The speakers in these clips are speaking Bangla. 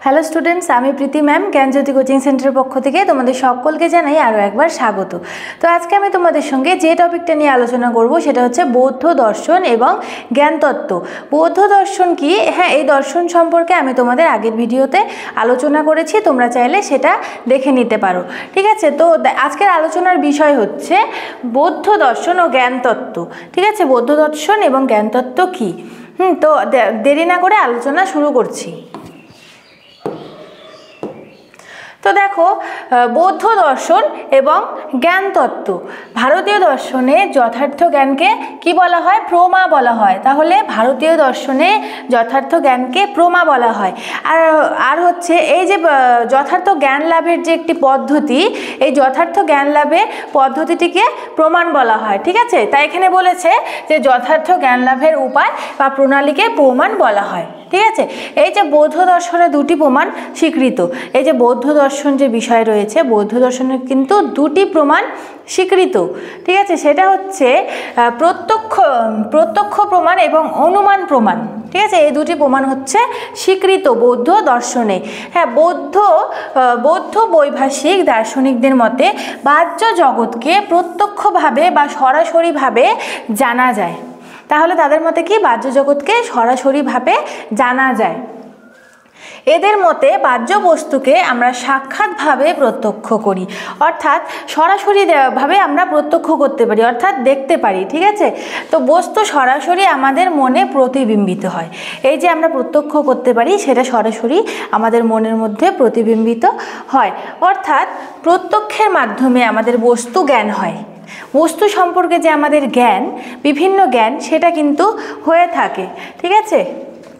হ্যালো স্টুডেন্টস, আমি প্রীতি ম্যাম জ্ঞানজ্যোতি কোচিং সেন্টারের পক্ষ থেকে তোমাদের সকলকে জানাই আরও একবার স্বাগত। তো আজকে আমি তোমাদের সঙ্গে যে টপিকটা নিয়ে আলোচনা করব সেটা হচ্ছে বৌদ্ধ দর্শন এবং জ্ঞানতত্ত্ব। বৌদ্ধ দর্শন কি? হ্যাঁ, এই দর্শন সম্পর্কে আমি তোমাদের আগের ভিডিওতে আলোচনা করেছি, তোমরা চাইলে সেটা দেখে নিতে পারো। ঠিক আছে, তো আজকের আলোচনার বিষয় হচ্ছে বৌদ্ধ দর্শন ও জ্ঞানতত্ত্ব। ঠিক আছে, বৌদ্ধ দর্শন এবং জ্ঞানতত্ত্ব কি? তো দেরি না করে আলোচনা শুরু করছি। তো দেখো, বৌদ্ধ দর্শন এবং জ্ঞানতত্ত্ব। ভারতীয় দর্শনে যথার্থ জ্ঞানকে কি বলা হয়? প্রমা বলা হয়। তাহলে ভারতীয় দর্শনে যথার্থ জ্ঞানকে প্রমা বলা হয়। আর হচ্ছে এই যে যথার্থ জ্ঞান লাভের যে একটি পদ্ধতি, এই যথার্থ জ্ঞান লাভের পদ্ধতিটিকে প্রমাণ বলা হয়। ঠিক আছে, তাই এখানে বলেছে যে যথার্থ জ্ঞান লাভের উপায় বা প্রণালীকে প্রমাণ বলা হয়। ঠিক আছে, এই যে বৌদ্ধ দর্শনের দুটি প্রমাণ স্বীকৃত, এই যে বৌদ্ধ দর্শন যে বিষয় রয়েছে, বৌদ্ধ দর্শনের কিন্তু দুটি প্রমাণ স্বীকৃত। ঠিক আছে, সেটা হচ্ছে প্রত্যক্ষ প্রমাণ এবং অনুমান প্রমাণ। ঠিক আছে, এই দুটি প্রমাণ হচ্ছে স্বীকৃত বৌদ্ধ দর্শনে। হ্যাঁ, বৌদ্ধ বৈভাষিক দার্শনিকদের মতে বাহ্য জগৎকে প্রত্যক্ষভাবে বা সরাসরিভাবে জানা যায়। তাহলে তাদের মতে কি? বাহ্য জগৎকে সরাসরিভাবে জানা যায়। এদের মতে বাহ্য বস্তুকে আমরা সাক্ষাৎভাবে প্রত্যক্ষ করি, অর্থাৎ সরাসরিভাবে আমরা প্রত্যক্ষ করতে পারি, অর্থাৎ দেখতে পারি। ঠিক আছে, তো বস্তু সরাসরি আমাদের মনে প্রতিবিম্বিত হয়। এই যে আমরা প্রত্যক্ষ করতে পারি, সেটা সরাসরি আমাদের মনের মধ্যে প্রতিবিম্বিত হয়, অর্থাৎ প্রত্যক্ষের মাধ্যমে আমাদের বস্তু জ্ঞান হয়। বস্তু সম্পর্কে যে আমাদের জ্ঞান, বিভিন্ন জ্ঞান, সেটা কিন্তু হয়ে থাকে। ঠিক আছে,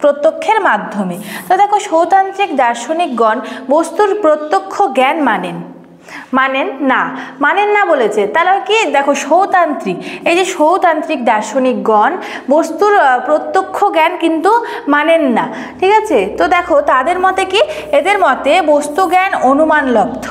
প্রত্যক্ষের মাধ্যমে। তো দেখো, সৌতান্ত্রিক দার্শনিকগণ বস্তুর প্রত্যক্ষ জ্ঞান মানেন না বলেছে। তাহলে কি? দেখো, এই যে সৌতান্ত্রিক দার্শনিকগণ বস্তুর প্রত্যক্ষ জ্ঞান কিন্তু মানেন না। ঠিক আছে, তো দেখো তাদের মতে কি? এদের মতে বস্তু জ্ঞান অনুমানলব্ধ।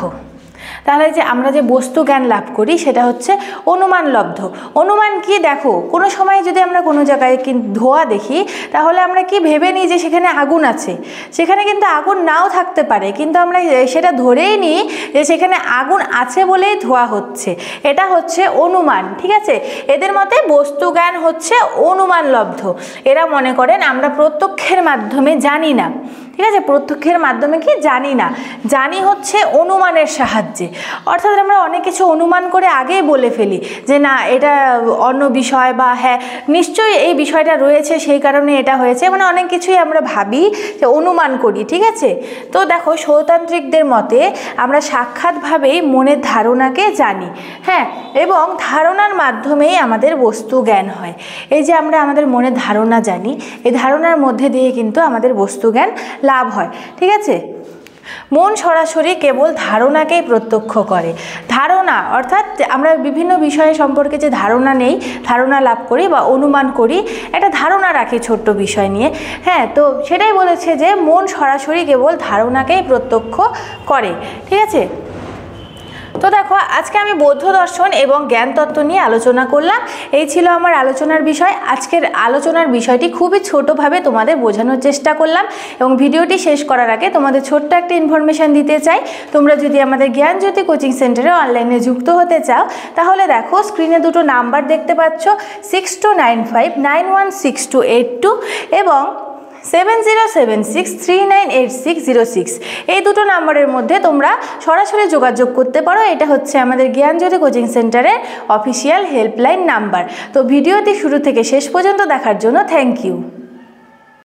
তাহলে যে আমরা যে বস্তু জ্ঞান লাভ করি সেটা হচ্ছে অনুমানলব্ধ। অনুমান কি? দেখো, কোনো সময় যদি আমরা কোনো জায়গায় ধোঁয়া দেখি, তাহলে আমরা কি ভেবে নিই যে সেখানে আগুন আছে। সেখানে কিন্তু আগুন নাও থাকতে পারে, কিন্তু আমরা সেটা ধরেই নিই যে সেখানে আগুন আছে বলেই ধোঁয়া হচ্ছে। এটা হচ্ছে অনুমান। ঠিক আছে, এদের মতে বস্তু জ্ঞান হচ্ছে অনুমানলব্ধ। এরা মনে করেন আমরা প্রত্যক্ষের মাধ্যমে জানি না। ঠিক আছে, প্রত্যক্ষের মাধ্যমে কি জানি না, জানি হচ্ছে অনুমানের সাহায্যে। অর্থাৎ আমরা অনেক কিছু অনুমান করে আগেই বলে ফেলি যে না, এটা অন্য বিষয়, বা হ্যাঁ নিশ্চয়ই এই বিষয়টা রয়েছে সেই কারণে এটা হয়েছে, মানে অনেক কিছুই আমরা ভাবি, যে অনুমান করি। ঠিক আছে, তো দেখো সৌতান্ত্রিকদের মতে আমরা সাক্ষাৎভাবেই মনের ধারণাকে জানি। হ্যাঁ, এবং ধারণার মাধ্যমেই আমাদের বস্তু জ্ঞান হয়। এই যে আমরা আমাদের মনের ধারণা জানি, এই ধারণার মধ্যে দিয়ে কিন্তু আমাদের বস্তু জ্ঞান লাভ হয়। ঠিক আছে, মন সরাসরি কেবল ধারণাকেই প্রত্যক্ষ করে। ধারণা অর্থাৎ আমরা বিভিন্ন বিষয় সম্পর্কে যে ধারণা লাভ করি বা অনুমান করি, একটা ধারণা রাখি ছোট্ট বিষয় নিয়ে। হ্যাঁ, তো সেটাই বলেছে যে মন সরাসরি কেবল ধারণাকেই প্রত্যক্ষ করে। ঠিক আছে, তো দেখো আজকে আমি বৌদ্ধ দর্শন এবং জ্ঞানতত্ত্ব নিয়ে আলোচনা করলাম। এই ছিল আমার আলোচনার বিষয়। আজকের আলোচনার বিষয়টি খুবই ছোটোভাবে তোমাদের বোঝানোর চেষ্টা করলাম, এবং ভিডিওটি শেষ করার আগে তোমাদের ছোট্ট একটা ইনফরমেশান দিতে চাই। তোমরা যদি আমাদের জ্ঞানজ্যোতি কোচিং সেন্টারে অনলাইনে যুক্ত হতে চাও, তাহলে দেখো স্ক্রিনে দুটো নাম্বার দেখতে পাচ্ছ, 6295916282 এবং 7076398606। এই দুটো নাম্বারের মধ্যে তোমরা সরাসরি যোগাযোগ করতে পারো। এটা হচ্ছে আমাদের জ্ঞানজ্যোতি কোচিং সেন্টারের অফিসিয়াল হেল্পলাইন নাম্বার। তো ভিডিওটি শুরু থেকে শেষ পর্যন্ত দেখার জন্য থ্যাংক ইউ।